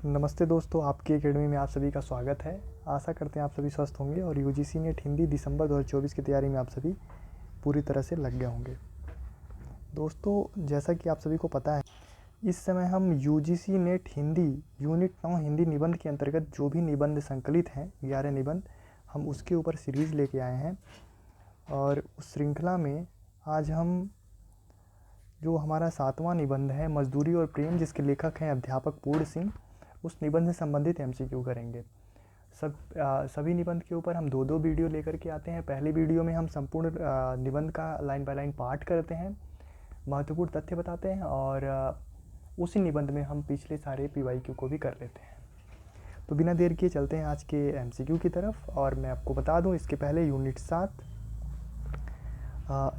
नमस्ते दोस्तों, आपकी एकेडमी में आप सभी का स्वागत है। आशा करते हैं आप सभी स्वस्थ होंगे और यूजीसी नेट हिंदी दिसंबर 2024 की तैयारी में आप सभी पूरी तरह से लग गए होंगे। दोस्तों, जैसा कि आप सभी को पता है, इस समय हम UGC net Hindi unit 9 Hindi निबंध के अंतर्गत जो भी निबंध संकलित हैं 11 निबंध, हम उसके ऊपर सीरीज़ लेके आए हैं। और उस श्रृंखला में आज हम जो हमारा 7वां निबंध है मजदूरी और प्रेम, जिसके लेखक हैं अध्यापक पूर्ण सिंह, उस निबंध से संबंधित एमसीक्यू करेंगे। सभी निबंध के ऊपर हम दो दो वीडियो लेकर के आते हैं। पहले वीडियो में हम संपूर्ण निबंध का लाइन बाय लाइन पाठ करते हैं, महत्वपूर्ण तथ्य बताते हैं और उसी निबंध में हम पिछले सारे पीवाईक्यू को भी कर लेते हैं। तो बिना देर किए चलते हैं आज के एमसीक्यू की तरफ। और मैं आपको बता दूं, इसके पहले यूनिट 7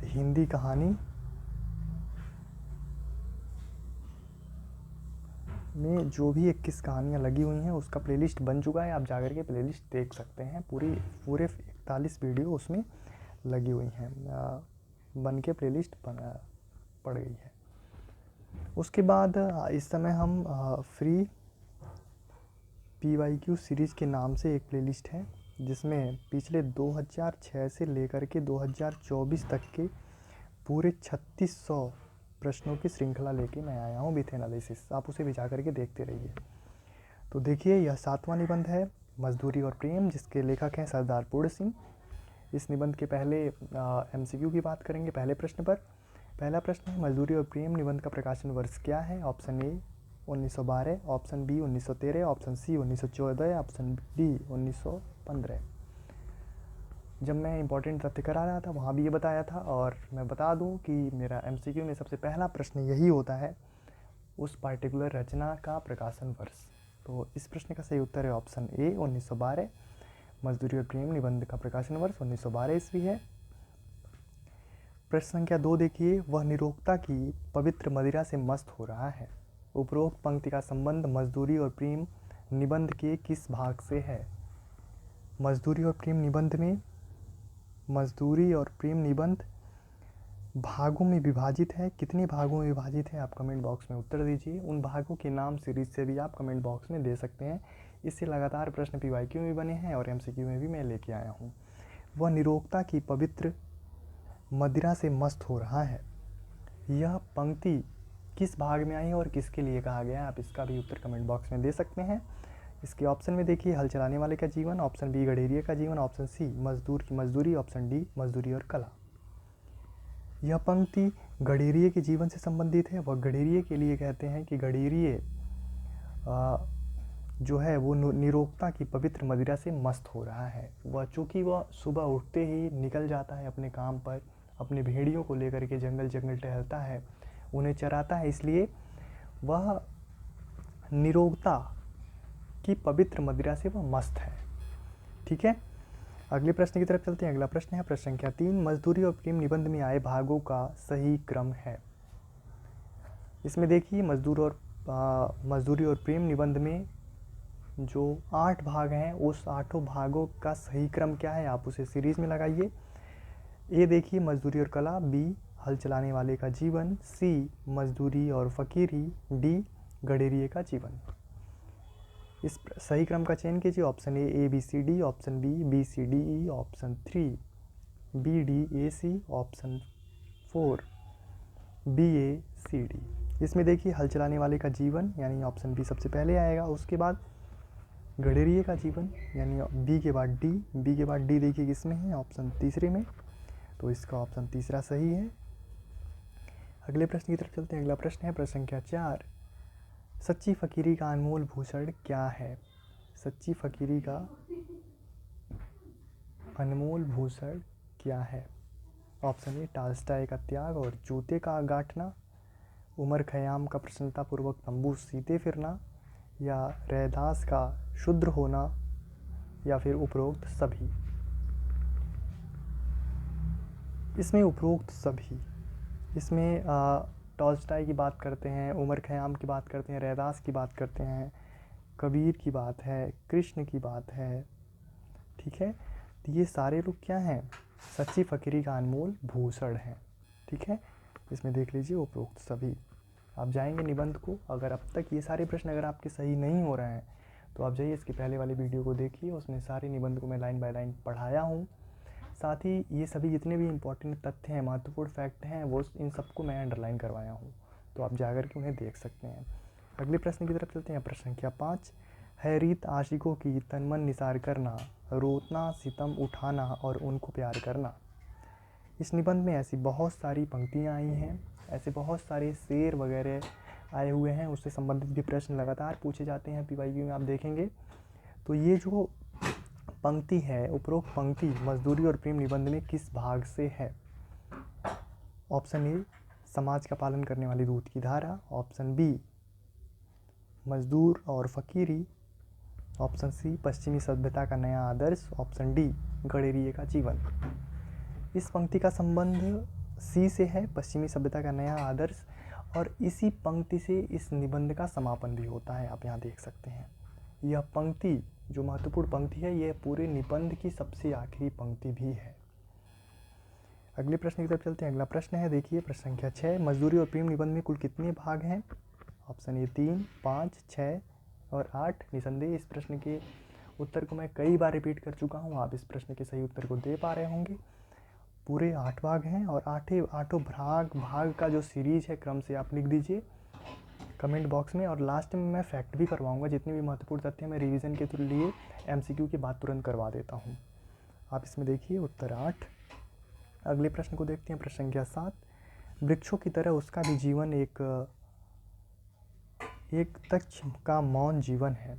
हिंदी कहानी में जो भी 21 कहानियाँ लगी हुई हैं उसका प्लेलिस्ट बन चुका है। आप जाकर के प्लेलिस्ट देख सकते हैं। पूरे 41 वीडियो उसमें लगी हुई हैं, बन के प्लेलिस्ट पड़ गई है। उसके बाद इस समय हम फ्री पीवाईक्यू सीरीज़ के नाम से एक प्लेलिस्ट है, जिसमें पिछले 2006 से लेकर के 2024 तक के पूरे 3600 प्रश्नों की श्रृंखला लेके मैं आया हूँ विथ एनालिसिस। आप उसे भी जा करके देखते रहिए। तो देखिए, यह 7वां निबंध है मजदूरी और प्रेम, जिसके लेखक हैं सरदार पूर्ण सिंह। इस निबंध के पहले एमसीक्यू की बात करेंगे। पहले प्रश्न पर पहला प्रश्न है, मजदूरी और प्रेम निबंध का प्रकाशन वर्ष क्या है? Option A 1912, option B 1913, option C 1914, option D 1915। जब मैं इंपॉर्टेंट तथ्य करा रहा था वहाँ भी ये बताया था। और मैं बता दूं कि मेरा एमसीक्यू में सबसे पहला प्रश्न यही होता है, उस पार्टिकुलर रचना का प्रकाशन वर्ष। तो इस प्रश्न का सही उत्तर है ऑप्शन ए 1912। मजदूरी और प्रेम निबंध का प्रकाशन वर्ष 1912 ईस्वी है। प्रश्न संख्या 2 देखिए, वह निरोक्ता की पवित्र मदिरा से मस्त हो रहा है। उपरोक्त पंक्ति का संबंध मजदूरी और प्रेम निबंध के किस भाग से है? मजदूरी और प्रेम निबंध में मजदूरी और प्रेम निबंध भागों में विभाजित है। कितने भागों में विभाजित है आप कमेंट बॉक्स में उत्तर दीजिए। उन भागों के नाम सीरीज से भी आप कमेंट बॉक्स में दे सकते हैं। इससे लगातार प्रश्न पीवाईक्यू में बने हैं और एमसीक्यू में भी मैं लेके आया हूँ। वह निरोक्ता की पवित्र मदिरा से मस्त हो रहा है, यह पंक्ति किस भाग में आई है और किसके लिए कहा गया है? आप इसका भी उत्तर कमेंट बॉक्स में दे सकते हैं। इसके ऑप्शन में देखिए, हल चलाने वाले का जीवन, ऑप्शन बी गडेरिया का जीवन, ऑप्शन सी मजदूर की मजदूरी, ऑप्शन डी मजदूरी और कला। यह पंक्ति गडेरिये के जीवन से संबंधित है। वह गडेरिये के लिए कहते हैं कि गडेरिये जो है वो निरोक्ता की पवित्र मदिरा से मस्त हो रहा है। वह चूँकि वह सुबह उठते ही निकल जाता है अपने काम पर, अपने भेड़ियों को लेकर के जंगल जंगल टहलता है, उन्हें चराता है, इसलिए वह निरोक्ता की पवित्र मदिरा से वह मस्त है। ठीक है, अगले प्रश्न की तरफ चलते हैं। अगला प्रश्न है प्रश्न संख्या 3, मजदूरी और प्रेम निबंध में आए भागों का सही क्रम है। इसमें देखिए, मजदूरी और प्रेम निबंध में जो 8 भाग हैं, उस 8 भागों का सही क्रम क्या है? आप उसे सीरीज में लगाइए। ए देखिए, मजदूरी और कला, बी हल चलाने वाले का जीवन, सी मजदूरी और फकीरी, डी गडेरिये का जीवन। इस सही क्रम का चयन कीजिए। Option A B C D, option B C D E, option 3 B D A C, option 4 B A C D. इसमें देखिए, हल चलाने वाले का जीवन यानी ऑप्शन बी सबसे पहले आएगा। उसके बाद गडेरिये का जीवन यानी बी के बाद डी देखिए किसमें है? ऑप्शन तीसरे में। तो इसका ऑप्शन तीसरा सही है। अगले प्रश्न की तरफ चलते हैं। अगला प्रश्न है प्रश्न संख्या 4, सच्ची फकीरी का अनमोल भूषण क्या है? सच्ची फकीरी का अनमोल भूषण क्या है? ऑप्शन ए टॉल्स्टॉय का त्याग और जूते का गांठना, उमर खयाम का प्रसन्नतापूर्वक तंबू सीते फिरना, या रैदास का शुद्र होना, या फिर उपरोक्त सभी। इसमें उपरोक्त सभी, इसमें टॉल्स्टॉय की बात करते हैं, उमर खयाम की बात करते हैं, रैदास की बात करते हैं, कबीर की बात है, कृष्ण की बात है। ठीक है, तो ये सारे लोग क्या हैं? सच्ची फकीरी का अनमोल भूषण है। ठीक है, इसमें देख लीजिए उपरोक्त सभी। आप जाएंगे निबंध को, अगर अब तक ये सारे प्रश्न अगर आपके सही नहीं हो रहे हैं तो आप जाइए इसके पहले वाली वीडियो को देखिए, उसमें सारे निबंध को मैं लाइन बाय लाइन पढ़ाया हूँ। साथ ही ये सभी जितने भी इम्पोर्टेंट तथ्य हैं, महत्वपूर्ण फैक्ट हैं, वो इन सबको मैं अंडरलाइन करवाया हूँ, तो आप जाकर के उन्हें देख सकते हैं। अगले प्रश्न की तरफ चलते हैं। प्रश्न संख्या 5, है रीत आशिकों की तन मन निसार करना, रोतना सितम उठाना और उनको प्यार करना। इस निबंध में ऐसी बहुत सारी पंक्तियाँ आई हैं, ऐसे बहुत सारे शेर वगैरह आए हुए हैं, उससे संबंधित भी प्रश्न लगातार पूछे जाते हैं पीवाईक्यू में, आप देखेंगे। तो ये जो पंक्ति है, उपरोक्त पंक्ति मजदूरी और प्रेम निबंध में किस भाग से है? ऑप्शन ए, समाज का पालन करने वाली दूध की धारा। ऑप्शन बी, मजदूर और फकीरी। ऑप्शन सी, पश्चिमी सभ्यता का नया आदर्श। ऑप्शन डी, गडेरिया का जीवन। इस पंक्ति का संबंध सी से है, पश्चिमी सभ्यता का नया आदर्श, और इसी पंक्ति से इस निबंध का समापन भी होता है, आप यहाँ देख सकते हैं। यह पंक्ति जो महत्वपूर्ण पंक्ति है, यह पूरे निबंध की सबसे आखिरी पंक्ति भी है। अगले प्रश्न की तरफ चलते हैं। अगला प्रश्न है, देखिए प्रश्न संख्या 6, मजदूरी और प्रेम निबंध में कुल कितने भाग हैं? ऑप्शन ए 3, 5, 6 और 8। निसंदेह इस प्रश्न के उत्तर को मैं कई बार रिपीट कर चुका हूँ, आप इस प्रश्न के सही उत्तर को दे पा रहे होंगे। पूरे 8 भाग हैं, और आठों भाग का जो सीरीज है क्रम से आप लिख दीजिए कमेंट बॉक्स में, और लास्ट में मैं फैक्ट भी करवाऊंगा। जितने भी महत्वपूर्ण तथ्य मैं रिवीजन के लिए एमसीक्यू की बात तुरंत करवा देता हूँ। आप इसमें देखिए उत्तर 8। अगले प्रश्न को देखते हैं। प्रश्न संख्या 7, वृक्षों की तरह उसका भी जीवन एक तक्ष का मौन जीवन है।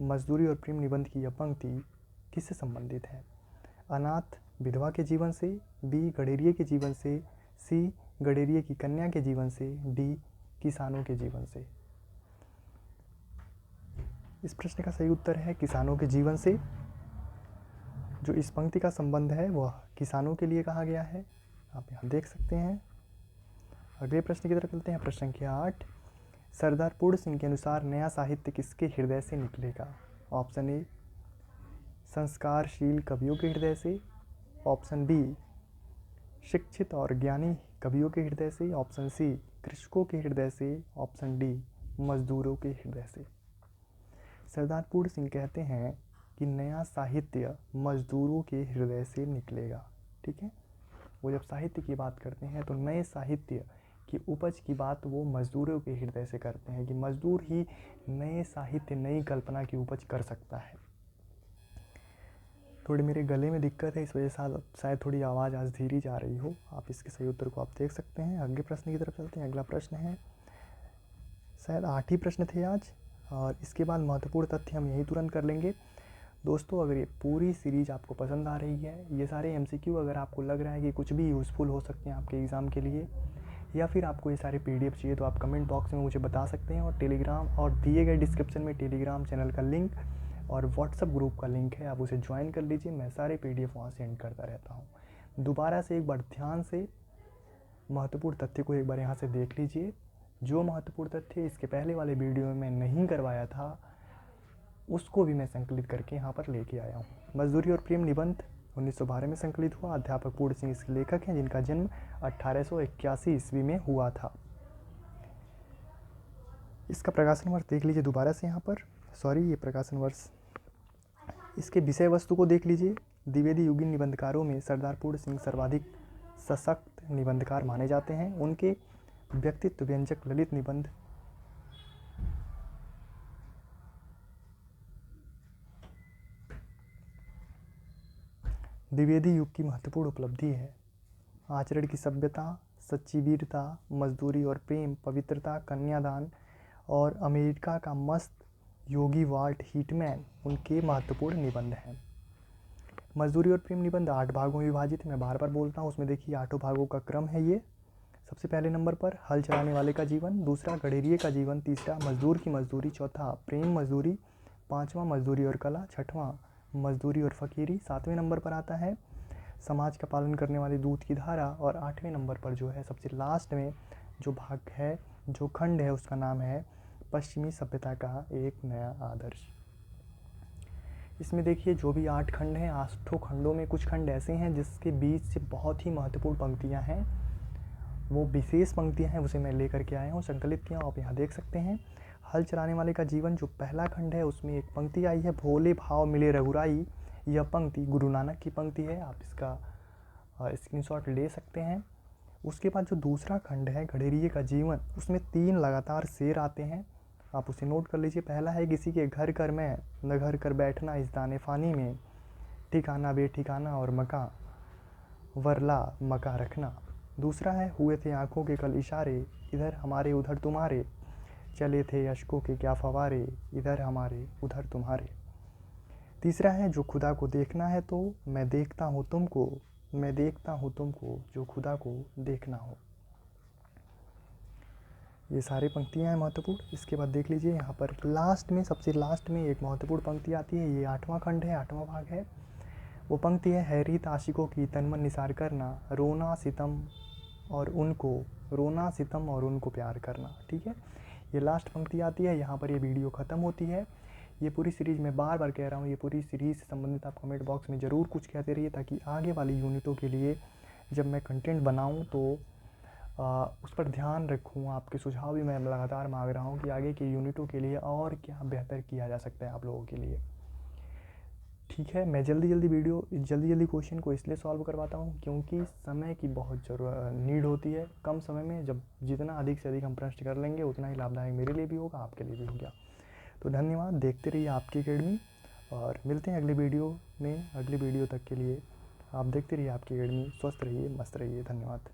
मजदूरी और प्रेम निबंध की यह पंक्ति किससे संबंधित है? अनाथ विधवा के जीवन से, बी, गडेरिया के जीवन से, सी, गडेरिया की कन्या के जीवन से, डी, किसानों के जीवन से। इस प्रश्न का सही उत्तर है किसानों के जीवन से। जो इस पंक्ति का संबंध है वह किसानों के लिए कहा गया है, आप यहाँ देख सकते हैं। अगले प्रश्न की तरफ चलते हैं। प्रश्न संख्या 8, सरदार पूर्ण सिंह के अनुसार नया साहित्य किसके हृदय से निकलेगा? ऑप्शन ए, संस्कारशील कवियों के हृदय से। ऑप्शन बी, शिक्षित और ज्ञानी कवियों के हृदय से। ऑप्शन सी, कृषकों के हृदय से। ऑप्शन डी, मजदूरों के हृदय से। सरदार पूर्ण सिंह कहते हैं कि नया साहित्य मजदूरों के हृदय से निकलेगा। ठीक है, वो जब साहित्य की बात करते हैं तो नए साहित्य की उपज की बात वो मजदूरों के हृदय से करते हैं, कि मजदूर ही नए साहित्य, नई कल्पना की उपज कर सकता है। थोड़ी मेरे गले में दिक्कत है, इस वजह से शायद थोड़ी आवाज़ आज धीरे जा रही हो। आप इसके सही उत्तर को आप देख सकते हैं। अगले प्रश्न की तरफ चलते हैं। अगला प्रश्न है, शायद 8 ही प्रश्न थे आज, और इसके बाद महत्वपूर्ण तथ्य हम यही तुरंत कर लेंगे। दोस्तों, अगर ये पूरी सीरीज़ आपको पसंद आ रही है, ये सारे एमसीक्यू अगर आपको लग रहा है कि कुछ भी यूज़फुल हो सकते हैं आपके एग्ज़ाम के लिए, या फिर आपको ये सारे पीडीएफ चाहिए, तो आप कमेंट बॉक्स में मुझे बता सकते हैं। और टेलीग्राम और दिए गए डिस्क्रिप्शन में टेलीग्राम चैनल का लिंक और व्हाट्सअप ग्रुप का लिंक है, आप उसे ज्वाइन कर लीजिए। मैं सारे पीडीएफ वहाँ सेंड करता रहता हूँ। दोबारा से एक बार ध्यान से महत्वपूर्ण तथ्य को एक बार यहाँ से देख लीजिए। जो महत्वपूर्ण तथ्य इसके पहले वाले वीडियो में मैं नहीं करवाया था, उसको भी मैं संकलित करके यहाँ पर लेके आया हूँ। मजदूरी और प्रेम निबंध 1912 में संकलित हुआ। अध्यापक पूर्ण सिंह इसके लेखक हैं, जिनका जन्म 1881 ईस्वी में हुआ था। इसका प्रकाशन वर्ष देख लीजिए दोबारा से यहाँ पर, ये प्रकाशन वर्ष। इसके विषय वस्तु को देख लीजिए। द्विवेदी युगीन निबंधकारों में सरदार पूर्ण सिंह सर्वाधिक सशक्त निबंधकार माने जाते हैं। उनके व्यक्तित्व व्यंजक ललित निबंध द्विवेदी युग की महत्वपूर्ण उपलब्धि है। आचरण की सभ्यता, सच्ची वीरता, मजदूरी और प्रेम, पवित्रता, कन्यादान और अमेरिका का मस्त योगी वाल्ट हीटमैन उनके महत्वपूर्ण निबंध हैं। मजदूरी और प्रेम निबंध 8 भागों में विभाजित है। मैं बार बार बोलता हूँ, उसमें देखिए 8 भागों का क्रम है ये। सबसे पहले नंबर पर हल चलाने वाले का जीवन, दूसरा गडेरिये का जीवन, तीसरा मजदूर की मजदूरी, चौथा प्रेम मजदूरी, पाँचवा मजदूरी और कला, छठवां मजदूरी और फ़कीरी, 7वें नंबर पर आता है समाज का पालन करने वाली दूध की धारा, और 8वें नंबर पर जो है सबसे लास्ट में जो भाग है, जो खंड है, उसका नाम है पश्चिमी सभ्यता का एक नया आदर्श। इसमें देखिए जो भी 8 खंड हैं, 8 खंडों में कुछ खंड ऐसे हैं जिसके बीच से बहुत ही महत्वपूर्ण पंक्तियां हैं, वो विशेष पंक्तियाँ हैं उसे मैं लेकर के आया हूँ, संकलित किया हूँ, आप यहाँ देख सकते हैं। हल चलाने वाले का जीवन जो पहला खंड है उसमें एक पंक्ति आई है, भोले भाव मिले रघुराई। यह पंक्ति गुरु नानक की पंक्ति है, आप इसका स्क्रीनशॉट ले सकते हैं। उसके बाद जो दूसरा खंड है, गडेरिए का जीवन, उसमें 3 लगातार शेर आते हैं, आप उसे नोट कर लीजिए। पहला है, किसी के घर कर मैं न घर कर बैठना इस दाने फानी में, ठिकाना बेठिकाना और मका वरला मका रखना। दूसरा है, हुए थे आंखों के कल इशारे, इधर हमारे उधर तुम्हारे, चले थे अशकों के क्या फवारे, इधर हमारे उधर तुम्हारे। तीसरा है, जो खुदा को देखना है तो मैं देखता हूँ तुमको, मैं देखता हूँ तुमको जो खुदा को देखना हो। ये सारी पंक्तियाँ हैं महत्वपूर्ण। इसके बाद देख लीजिए यहाँ पर लास्ट में, सबसे लास्ट में एक महत्वपूर्ण पंक्ति आती है, ये 8वां खंड है, 8वां भाग है। वो पंक्ति है, हैरीत आशिकों की तन मन निसार करना, रोना सितम और उनको प्यार करना। ठीक है, ये लास्ट पंक्ति आती है, यहाँ पर ये वीडियो ख़त्म होती है। ये पूरी सीरीज़ मैं बार बार कह रहा हूँ, ये पूरी सीरीज़ से संबंधित आप कमेंट बॉक्स में ज़रूर कुछ कहते रहिए, ताकि आगे वाली यूनिटों के लिए जब मैं कंटेंट बनाऊँ तो उस पर ध्यान रखूँ। आपके सुझाव भी मैं लगातार मांग रहा हूँ कि आगे की यूनिटों के लिए और क्या बेहतर किया जा सकता है आप लोगों के लिए। ठीक है, मैं जल्दी क्वेश्चन को इसलिए सॉल्व करवाता हूँ क्योंकि समय की बहुत नीड होती है। कम समय में जब जितना अधिक से अधिक हम प्रश्न कर लेंगे उतना ही लाभदायक मेरे लिए भी होगा, आपके लिए भी हो गया। तो धन्यवाद, देखते रहिए आपकी अकेडमी और मिलते हैं अगली वीडियो में। अगली वीडियो तक के लिए आप देखते रहिए आपकी अकेडमी। स्वस्थ रहिए, मस्त रहिए, धन्यवाद।